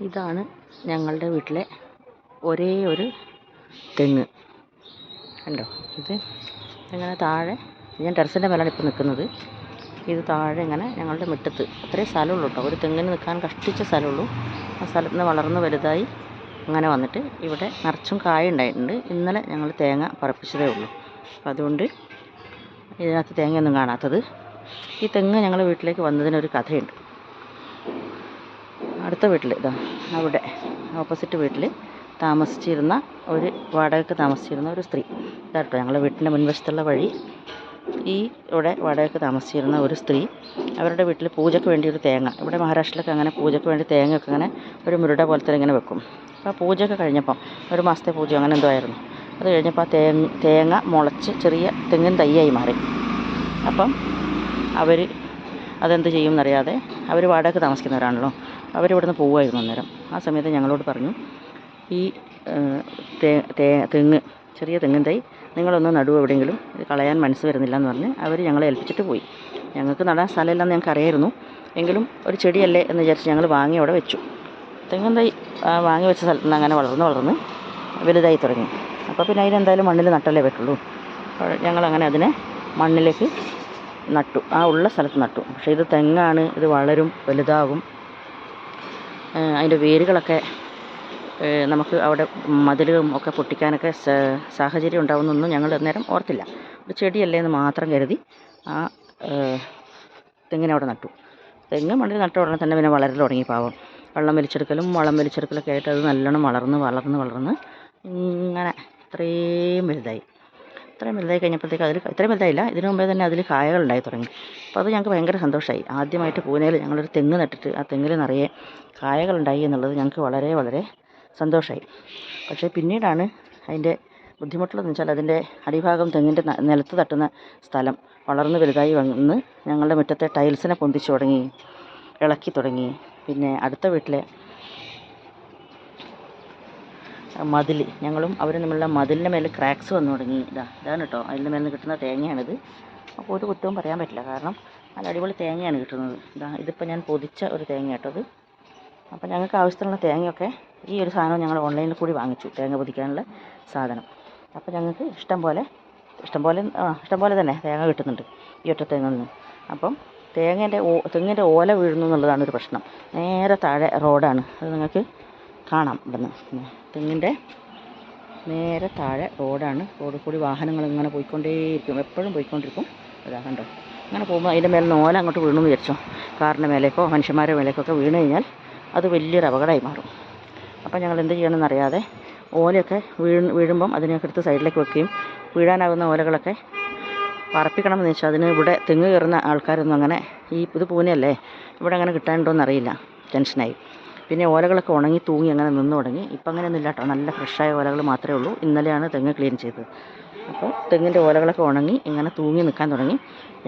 ഇതാണ് ഞങ്ങളുടെ വീട്ടിലെ ഒരേ ഒരു തെങ്ങ്. കണ്ടോ? ഇത് ഇങ്ങനെ താഴെ, ഞാൻ ടെറസിൻ്റെ മേലാണ് ഇപ്പോൾ നിൽക്കുന്നത്. ഇത് താഴെ ഇങ്ങനെ ഞങ്ങളുടെ മുറ്റത്ത് അത്രയും സ്ഥലമുള്ളൂ കേട്ടോ. ഒരു തെങ്ങിന് നിൽക്കാൻ കഷ്ടിച്ച സ്ഥലമുള്ളൂ. ആ സ്ഥലത്ത് നിന്ന് വളർന്ന് വലുതായി അങ്ങനെ വന്നിട്ട് ഇവിടെ നിറച്ചും കായ ഉണ്ടായിട്ടുണ്ട്. ഇന്നലെ ഞങ്ങൾ തേങ്ങ പറപ്പിച്ചതേ ഉള്ളൂ. അപ്പോൾ അതുകൊണ്ട് ഇതിനകത്ത് തേങ്ങയൊന്നും കാണാത്തത്. ഈ തെങ്ങ് ഞങ്ങളുടെ വീട്ടിലേക്ക് വന്നതിനൊരു കഥയുണ്ട്. അടുത്ത വീട്ടിൽ ഇതാ അവിടെ ഓപ്പോസിറ്റ് വീട്ടിൽ താമസിച്ചിരുന്ന വാടകയ്ക്ക് താമസിച്ചിരുന്ന ഒരു സ്ത്രീ ഇതാട്ടോ ഞങ്ങളുടെ വീട്ടിൻ്റെ മുൻവശത്തുള്ള വഴി. ഇവിടെ വാടകയ്ക്ക് താമസിച്ചിരുന്ന ഒരു സ്ത്രീ അവരുടെ വീട്ടിൽ പൂജയ്ക്ക് വേണ്ടി ഒരു തേങ്ങ, ഇവിടെ മഹാരാഷ്ട്രയിലൊക്കെ അങ്ങനെ പൂജയ്ക്ക് വേണ്ടി തേങ്ങയൊക്കെ ഇങ്ങനെ ഒരു മുരുട പോലത്തെ ഇങ്ങനെ വെക്കും. അപ്പോൾ പൂജയൊക്കെ കഴിഞ്ഞപ്പം ഒരു മാസത്തെ പൂജ അങ്ങനെ എന്തോ ആയിരുന്നു. അത് കഴിഞ്ഞപ്പോൾ ആ തേങ്ങ മുളച്ച് ചെറിയ തെങ്ങിൻ തൈയായി മാറി. അപ്പം അവർ അതെന്ത് ചെയ്യും എന്നറിയാതെ, അവർ വാടകയ്ക്ക് താമസിക്കുന്നവരാണല്ലോ, അവരിവിടുന്ന് പോവുമായിരുന്നു അന്നേരം. ആ സമയത്ത് ഞങ്ങളോട് പറഞ്ഞു, ഈ തെങ്ങ്, ചെറിയ തെങ്ങിൻ തൈ നിങ്ങളൊന്ന് നടുവ് എവിടെയെങ്കിലും, ഇത് കളയാൻ മനസ്സ് വരുന്നില്ല എന്ന് പറഞ്ഞ് അവർ ഞങ്ങളെ ഏൽപ്പിച്ചിട്ട് പോയി. ഞങ്ങൾക്ക് നടാൻ സ്ഥലമില്ലെന്ന് ഞങ്ങൾക്ക് അറിയായിരുന്നു. എങ്കിലും ഒരു ചെടിയല്ലേ എന്ന് വിചാരിച്ച് ഞങ്ങൾ വാങ്ങി അവിടെ വെച്ചു. തെങ്ങിൻ തൈ വാങ്ങി വെച്ച സ്ഥലത്ത് നിന്ന് അങ്ങനെ വളർന്ന് വലുതായി തുടങ്ങി. അപ്പോൾ പിന്നെ അതിനെന്തായാലും മണ്ണിൽ നട്ടല്ലേ പറ്റുള്ളൂ. ഞങ്ങളങ്ങനെ അതിനെ മണ്ണിലേക്ക് നട്ടു, ആ ഉള്ള സ്ഥലത്ത് നട്ടു. പക്ഷേ ഇത് തെങ്ങാണ്, ഇത് വളരും, വലുതാകും. അതിൻ്റെ വേരുകളൊക്കെ നമുക്ക് അവിടെ മതിലും ഒക്കെ പൊട്ടിക്കാനൊക്കെ സാഹചര്യം ഉണ്ടാവുമെന്നൊന്നും ഞങ്ങൾ അന്നേരം ഓർത്തില്ല. ഒരു ചെടിയല്ലേ എന്ന് മാത്രം കരുതി ആ തെങ്ങിനെ അവിടെ നട്ടു. തെങ്ങ് മണ്ണിൽ നട്ട ഉടനെ തന്നെ പിന്നെ വളരൽ തുടങ്ങി. പാവം വെള്ളം വലിച്ചെടുക്കലും വളം വലിച്ചെടുക്കലൊക്കെ ആയിട്ട് അത് നല്ലോണം വളർന്ന് ഇങ്ങനെ ഇത്രയും വലുതായി കഴിഞ്ഞപ്പോഴത്തേക്ക് ഇത്രയും വലുതായില്ല, ഇതിനു മുമ്പേ തന്നെ അതിൽ കായകൾ ഉണ്ടായി തുടങ്ങി. അപ്പോൾ അത് ഞങ്ങൾക്ക് ഭയങ്കര സന്തോഷമായി. ആദ്യമായിട്ട് പൂനെയിൽ ഞങ്ങളൊരു തെങ്ങ് നട്ടിട്ട് ആ തെങ്ങിൽ നിറയെ കായകളുണ്ടായി എന്നുള്ളത് ഞങ്ങൾക്ക് വളരെ വളരെ സന്തോഷമായി. പക്ഷേ പിന്നീടാണ് അതിൻ്റെ ബുദ്ധിമുട്ടുള്ളതെന്ന് വെച്ചാൽ, അതിൻ്റെ അടിഭാഗം തെങ്ങിൻ്റെ നിലത്ത് തട്ടുന്ന സ്ഥലം വളർന്ന് വലുതായി വന്ന് ഞങ്ങളുടെ മുറ്റത്തെ ടൈൽസിനെ പൊന്തിച്ചു തുടങ്ങി, ഇളക്കി തുടങ്ങി. പിന്നെ അടുത്ത വീട്ടിലെ മതിൽ, ഞങ്ങളും അവരും തമ്മിലുള്ള മതിലിൻ്റെ മേലെ ക്രാക്സ് വന്നു തുടങ്ങി. ഇതാണ് കേട്ടോ അതിൻ്റെ മേലെ നിന്ന് കിട്ടുന്ന തേങ്ങയാണിത്. അപ്പോൾ ഒരു കുറ്റവും പറയാൻ പറ്റില്ല, കാരണം നല്ല അടിപൊളി തേങ്ങയാണ് കിട്ടുന്നത്. ഇതിപ്പോൾ ഞാൻ പൊതിച്ച ഒരു തേങ്ങ കേട്ടോ ഇത്. അപ്പോൾ ഞങ്ങൾക്ക് ആവശ്യത്തിനുള്ള തേങ്ങയൊക്കെ ഈ ഒരു സാധനം ഞങ്ങൾ ഓൺലൈനിൽ കൂടി വാങ്ങിച്ചു, തേങ്ങ പൊതിക്കാനുള്ള സാധനം. അപ്പോൾ ഞങ്ങൾക്ക് ഇഷ്ടം പോലെ തന്നെ തേങ്ങ കിട്ടുന്നുണ്ട് ഈ ഒറ്റ തെങ്ങിൽ നിന്ന്. അപ്പം തെങ്ങിൻ്റെ ഓല വീഴുന്നു എന്നുള്ളതാണ് ഒരു പ്രശ്നം. നേരെ താഴെ റോഡാണ്, അത് നിങ്ങൾക്ക് കാണാം ഇവിടുന്ന്. തെങ്ങിൻ്റെ നേരെ താഴെ റോഡാണ്. റോഡിൽ കൂടി വാഹനങ്ങൾ ഇങ്ങനെ പോയിക്കൊണ്ടേയിരിക്കും, എപ്പോഴും പോയിക്കൊണ്ടിരിക്കും. അതാ കണ്ടോ, അങ്ങനെ പോകുമ്പോൾ അതിൻ്റെ മേലെ നിന്ന് ഓല അങ്ങോട്ട് വീണെന്ന് വിചാരിച്ചോ, കാറിൻ്റെ മേലേക്കോ മനുഷ്യന്മാരുടെ മേലേക്കൊക്കെ വീണ് കഴിഞ്ഞാൽ അത് വലിയൊരു അപകടമായി മാറും. അപ്പോൾ ഞങ്ങൾ എന്ത് ചെയ്യണമെന്നറിയാതെ ഓലയൊക്കെ വീഴുമ്പം അതിനൊക്കെ എടുത്ത് സൈഡിലേക്ക് വെക്കുകയും, വീഴാനാകുന്ന ഓലകളൊക്കെ പറപ്പിക്കണമെന്ന് വെച്ചാൽ അതിന് ഇവിടെ തെങ്ങ് കയറുന്ന ആൾക്കാരൊന്നും അങ്ങനെ ഇത് പൂനെയല്ലേ, ഇവിടെ അങ്ങനെ കിട്ടാനുണ്ടോയെന്നറിയില്ല, ടെൻഷനായി. പിന്നെ ഓലകളൊക്കെ ഉണങ്ങി തൂങ്ങി അങ്ങനെ നിന്ന് തുടങ്ങി. ഇപ്പം അങ്ങനെയൊന്നും ഇല്ല കേട്ടോ, നല്ല ഫ്രഷായ ഓലകൾ മാത്രമേ ഉള്ളൂ. ഇന്നലെയാണ് തെങ്ങ് ക്ലീൻ ചെയ്തത്. അപ്പോൾ തെങ്ങിൻ്റെ ഓലകളൊക്കെ ഉണങ്ങി ഇങ്ങനെ തൂങ്ങി നിൽക്കാൻ തുടങ്ങി.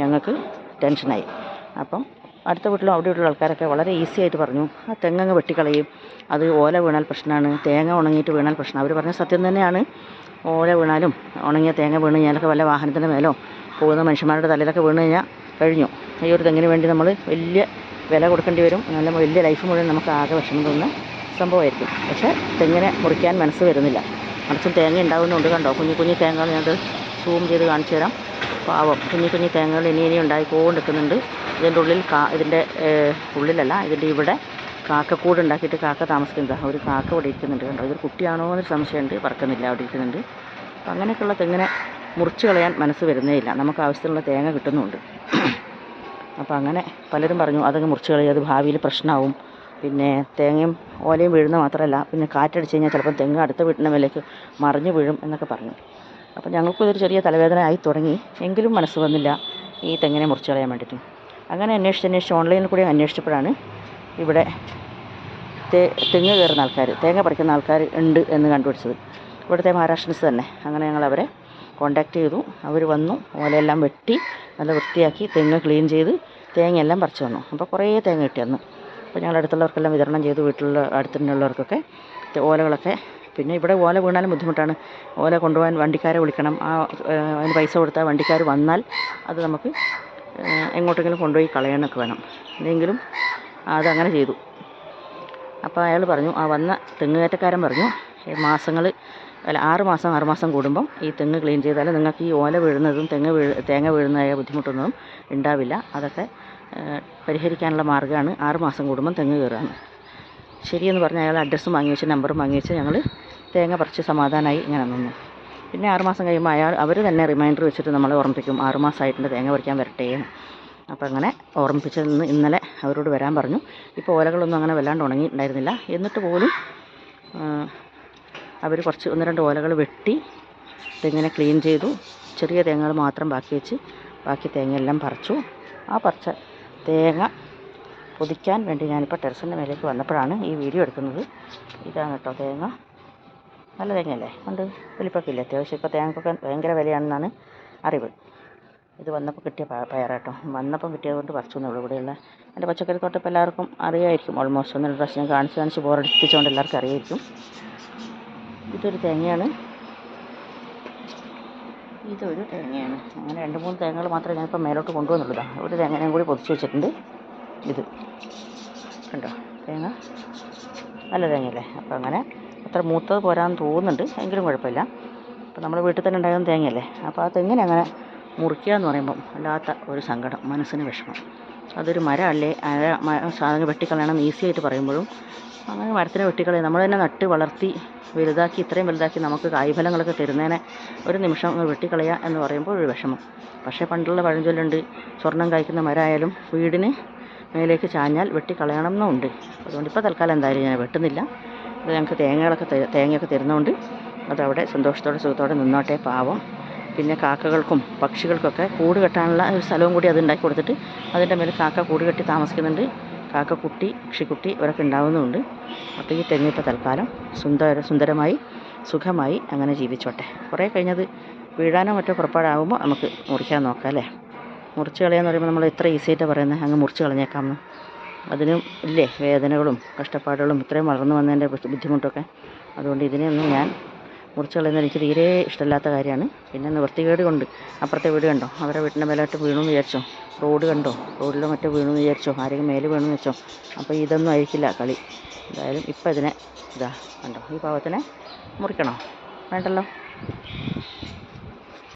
ഞങ്ങൾക്ക് ടെൻഷനായി. അപ്പം അടുത്ത വീട്ടിലും അവിടെയുള്ള ആൾക്കാരൊക്കെ വളരെ ഈസി ആയിട്ട് പറഞ്ഞു, ആ തെങ്ങങ്ങ് വെട്ടിക്കളയും, അത് ഓല വീണാൽ പ്രശ്നമാണ്, തേങ്ങ ഉണങ്ങിയിട്ട് വീണാൽ പ്രശ്നം. അവർ പറഞ്ഞ സത്യം തന്നെയാണ്. ഓല വീണാലും ഉണങ്ങിയ തേങ്ങ വീണ് കഴിഞ്ഞാലൊക്കെ വല്ല വാഹനത്തിൻ്റെ മേലോ പോകുന്ന മനുഷ്യന്മാരുടെ തലയിലൊക്കെ വീണ് കഴിഞ്ഞാൽ കഴിഞ്ഞു. ഈ ഒരു തെങ്ങിന് വേണ്ടി നമ്മൾ വലിയ വില കൊടുക്കേണ്ടി വരും, നല്ല വലിയ ലൈഫ് മുഴുവൻ നമുക്ക് ആകെ വിഷമം തോന്നുന്ന സംഭവമായിരിക്കും. പക്ഷേ തെങ്ങിനെ മുറിക്കാൻ മനസ്സ് വരുന്നില്ല. മറിച്ചും തേങ്ങ ഉണ്ടാകുന്നുണ്ട്. കണ്ടോ, കുഞ്ഞു തേങ്ങകൾ ഞാനത് സൂം ചെയ്ത് കാണിച്ചു തരാം. പാവം കുഞ്ഞു തേങ്ങകൾ ഇനി ഉണ്ടായിക്കൊണ്ടിരിക്കുന്നുണ്ട്. ഇതിൻ്റെ ഉള്ളിലല്ല, ഇതിൻ്റെ ഇവിടെ കാക്കക്കൂട് ഉണ്ടാക്കിയിട്ട് കാക്ക താമസിക്കുന്നത്. ഒരു കാക്ക ഇവിടെ ഇരിക്കുന്നുണ്ട്. കണ്ടോ, ഇതൊരു കുട്ടിയാണോ എന്നൊരു സംശയമുണ്ട്, പറക്കുന്നില്ല, അവിടെ ഇരിക്കുന്നുണ്ട്. അപ്പോൾ അങ്ങനെയൊക്കെയുള്ള തെങ്ങിനെ മുറിച്ച് കളയാൻ മനസ്സ് വരുന്നേ ഇല്ല, നമുക്ക് ആവശ്യത്തിനുള്ള തേങ്ങ കിട്ടുന്നുമുണ്ട്. അപ്പോൾ അങ്ങനെ പലരും പറഞ്ഞു അതങ്ങ് മുറിച്ച് കളയും, അത് ഭാവിയിൽ പ്രശ്നമാവും. പിന്നെ തേങ്ങയും ഓലയും വീഴുന്ന മാത്രമല്ല, പിന്നെ കാറ്റടിച്ച് കഴിഞ്ഞാൽ ചിലപ്പം തെങ്ങ് അടുത്ത വീട്ടിൻ്റെ മേലേക്ക് മറിഞ്ഞ് വീഴും എന്നൊക്കെ പറഞ്ഞു. അപ്പോൾ ഞങ്ങൾക്കും ഇതൊരു ചെറിയ തലവേദന ആയി തുടങ്ങി. എങ്കിലും മനസ്സ് വന്നില്ല ഈ തെങ്ങിനെ മുറിച്ച് കളയാൻ വേണ്ടിയിട്ട്. അങ്ങനെ അന്വേഷിച്ച് ഓൺലൈനിൽ കൂടി അന്വേഷിച്ചപ്പോഴാണ് ഇവിടെ തെങ്ങ് കയറുന്ന ആൾക്കാർ, തേങ്ങ പറിക്കുന്ന ആൾക്കാർ ഉണ്ട് എന്ന് കണ്ടുപിടിച്ചത്. ഇവിടുത്തെ മഹാരാഷ്ട്രൻസ് തന്നെ. അങ്ങനെ ഞങ്ങൾ അവരെ കോൺടാക്റ്റ് ചെയ്തു. അവർ വന്നു, ഓലയെല്ലാം വെട്ടി നല്ല വൃത്തിയാക്കി തെങ്ങ് ക്ലീൻ ചെയ്ത് തേങ്ങയെല്ലാം പറിച്ചു വന്നു. അപ്പോൾ കുറേ തേങ്ങ കിട്ടി അന്ന്. അപ്പോൾ ഞങ്ങൾ അടുത്തുള്ളവർക്കെല്ലാം വിതരണം ചെയ്തു, വീട്ടിലുള്ള അടുത്തുള്ളവർക്കൊക്കെ ഓലകളൊക്കെ. പിന്നെ ഇവിടെ ഓല വീണാലും ബുദ്ധിമുട്ടാണ്. ഓല കൊണ്ടുപോകാൻ വണ്ടിക്കാരെ വിളിക്കണം. അതിന് പൈസ കൊടുത്താൽ വണ്ടിക്കാർ വന്നാൽ അത് നമുക്ക് എങ്ങോട്ടെങ്കിലും കൊണ്ടുപോയി കളയാനൊക്കെ വേണം. എങ്കിലും അതങ്ങനെ ചെയ്തു. അപ്പോൾ അയാൾ പറഞ്ഞു, ആ വന്ന തെങ്ങുകയറ്റക്കാരൻ പറഞ്ഞു, മാസങ്ങൾ അല്ല 6 മാസം കൂടുമ്പം ഈ തെങ്ങ് ക്ലീൻ ചെയ്താൽ നിങ്ങൾക്ക് ഈ ഓല വീഴുന്നതും തേങ്ങ വീഴുന്നതായ ബുദ്ധിമുട്ടൊന്നും ഉണ്ടാവില്ല. അതൊക്കെ പരിഹരിക്കാനുള്ള മാർഗ്ഗമാണ് 6 മാസം കൂടുമ്പം തെങ്ങ് കയറുകയാണ്. ശരിയെന്ന് പറഞ്ഞ് അയാൾ അഡ്രസ്സും വാങ്ങി വെച്ച് നമ്പറും വാങ്ങി വെച്ച് ഞങ്ങൾ തേങ്ങ പറിച്ച് സമാധാനമായി ഇങ്ങനെ നിന്നു. പിന്നെ 6 മാസം കഴിയുമ്പോൾ അവർ തന്നെ റിമൈൻഡർ വെച്ചിട്ട് നമ്മളെ ഓർമ്മിപ്പിക്കും, 6 മാസമായിട്ടുണ്ട് തേങ്ങ പറിക്കാൻ വരട്ടെ എന്ന്. അപ്പോൾ അങ്ങനെ ഓർമ്മിപ്പിച്ച് ഇന്നലെ അവരോട് വരാൻ പറഞ്ഞു. ഇപ്പോൾ ഓലകളൊന്നും അങ്ങനെ വല്ലാണ്ട് ഉണങ്ങിയിട്ടുണ്ടായിരുന്നില്ല. എന്നിട്ട് പോലും അവർ കുറച്ച് 1-2 ഓലകൾ വെട്ടി തെങ്ങിനെ ക്ലീൻ ചെയ്തു. ചെറിയ തേങ്ങകൾ മാത്രം ബാക്കി വെച്ച് ബാക്കി തേങ്ങയെല്ലാം പറിച്ചു. ആ പറിച്ച തേങ്ങ പൊതിക്കാൻ വേണ്ടി ഞാനിപ്പോൾ ടെറസിൻ്റെ മേലേക്ക് വന്നപ്പോഴാണ് ഈ വീഡിയോ എടുക്കുന്നത്. ഇതാണ് കേട്ടോ തേങ്ങ. നല്ല തേങ്ങയല്ലേ, കൊണ്ട് വലിപ്പമൊക്കെ ഇല്ല അത്യാവശ്യം. ഇപ്പോൾ തേങ്ങക്കൊക്കെ ഭയങ്കര വിലയാണെന്നാണ് അറിവ്. ഇത് വന്നപ്പോൾ കിട്ടിയ പയറാട്ടോ, വന്നപ്പം കിട്ടിയതുകൊണ്ട് പറിച്ചു എന്നുള്ളൂ. ഇവിടെയുള്ള എൻ്റെ പച്ചക്കറി തോട്ടം ഇപ്പോൾ എല്ലാവർക്കും അറിയായിരിക്കും. ഓൾമോസ്റ്റ് 1-2 പ്രാവശ്യം കാണിച്ച് ബോറടിപ്പിച്ചുകൊണ്ട് എല്ലാവർക്കും അറിയായിരിക്കും. ഇതൊരു തേങ്ങയാണ്. അങ്ങനെ 2-3 തേങ്ങകൾ മാത്രമേ ഞാനിപ്പോൾ മേലോട്ട് കൊണ്ടുവന്നുള്ളതാണ്. ഒരു തേങ്ങയും കൂടി പൊതിച്ച് വെച്ചിട്ടുണ്ട്. ഇത് കണ്ടോ തേങ്ങ, നല്ല തേങ്ങയല്ലേ. അപ്പോൾ അങ്ങനെ അത്ര മൂത്തത് പോരാന്ന് തോന്നുന്നുണ്ട്, എങ്കിലും കുഴപ്പമില്ല. അപ്പോൾ നമ്മൾ വീട്ടിൽ തന്നെ ഉണ്ടാകുന്ന തേങ്ങയല്ലേ. അപ്പോൾ ആ തെങ്ങിനെ അങ്ങനെ മുറിക്കുക എന്ന് പറയുമ്പം അല്ലാത്ത ഒരു സങ്കടം, മനസ്സിന് വിഷമം. അതൊരു മരമല്ലേ, സാധനം വെട്ടിക്കളയണം ഈസി ആയിട്ട് പറയുമ്പോഴും അങ്ങനെ മരത്തിനെ വെട്ടിക്കളയും. നമ്മൾ തന്നെ നട്ട് വളർത്തി വലുതാക്കി, ഇത്രയും വലുതാക്കി നമുക്ക് കായ്ഫലങ്ങളൊക്കെ തരുന്നതിനെ ഒരു നിമിഷം വെട്ടിക്കളയുക എന്ന് പറയുമ്പോൾ ഒരു വിഷമം. പക്ഷേ പണ്ടുള്ള പഴഞ്ചൊല്ലുണ്ട്, സ്വർണ്ണം കായ്ക്കുന്ന മരമായാലും വീടിന് മേലേക്ക് ചാഞ്ഞാൽ വെട്ടിക്കളയണം എന്നുണ്ട്. അതുകൊണ്ട് ഇപ്പോൾ തൽക്കാലം എന്തായാലും ഞാൻ വെട്ടുന്നില്ല. അത് ഞങ്ങൾക്ക് തേങ്ങയൊക്കെ തരുന്നതുകൊണ്ട് അതവിടെ സന്തോഷത്തോടെ സുഖത്തോടെ നിന്നോട്ടെ, പാവം. പിന്നെ കാക്കകൾക്കും പക്ഷികൾക്കൊക്കെ കൂട് കെട്ടാനുള്ള ഒരു സ്ഥലവും കൂടി അത് ഉണ്ടാക്കി കൊടുത്തിട്ട് അതിൻ്റെ മേലെ കാക്ക കൂട് കെട്ടി താമസിക്കുന്നുണ്ട്. കാക്കക്കുട്ടി, പക്ഷിക്കുട്ടി ഇവരൊക്കെ ഉണ്ടാവുന്നുമുണ്ട്. അപ്പോൾ ഈ തെങ്ങ് ഇപ്പോൾ തൽക്കാലം സുന്ദരമായി സുഖമായി അങ്ങനെ ജീവിച്ചോട്ടെ. കുറേ കഴിഞ്ഞത് വീഴാനോ മറ്റോ പുറപ്പാടാകുമ്പോൾ നമുക്ക് മുറിക്കാൻ നോക്കാം അല്ലേ. മുറിച്ച് കളയാന്ന് പറയുമ്പോൾ നമ്മൾ എത്ര ഈസി ആയിട്ടാണ് പറയുന്നത്, അങ്ങ് മുറിച്ച് കളഞ്ഞേക്കാമെന്ന്. അതിനും ഇല്ലേ വേദനകളും കഷ്ടപ്പാടുകളും ഇത്രയും വളർന്നു വന്നതിൻ്റെ ബുദ്ധിമുട്ടൊക്കെ. അതുകൊണ്ട് ഇതിനെയൊന്നും ഞാൻ മുറിച്ച് കളയുന്നത് എനിക്ക് തീരെ ഇഷ്ടമില്ലാത്ത കാര്യമാണ്. പിന്നെ നിവൃത്തികേട് കൊണ്ട് അപ്പുറത്തെ വീട് കണ്ടോ, അവരുടെ വീട്ടിൻ്റെ മേലോട്ട് വീണു എന്ന് വിചാരിച്ചോ, റോഡ് കണ്ടോ, റോഡിലോ മറ്റോ വീണു എന്ന് വിചാരിച്ചോ, ആരെങ്കിലും മേലെ വീണു എന്ന് വെച്ചോ. അപ്പോൾ ഇതൊന്നും ആയിരിക്കില്ല കളി. എന്തായാലും ഇപ്പം ഇതിനെ കണ്ടോ, ഈ പാവത്തിനെ മുറിക്കണോ, വേണ്ടല്ലോ.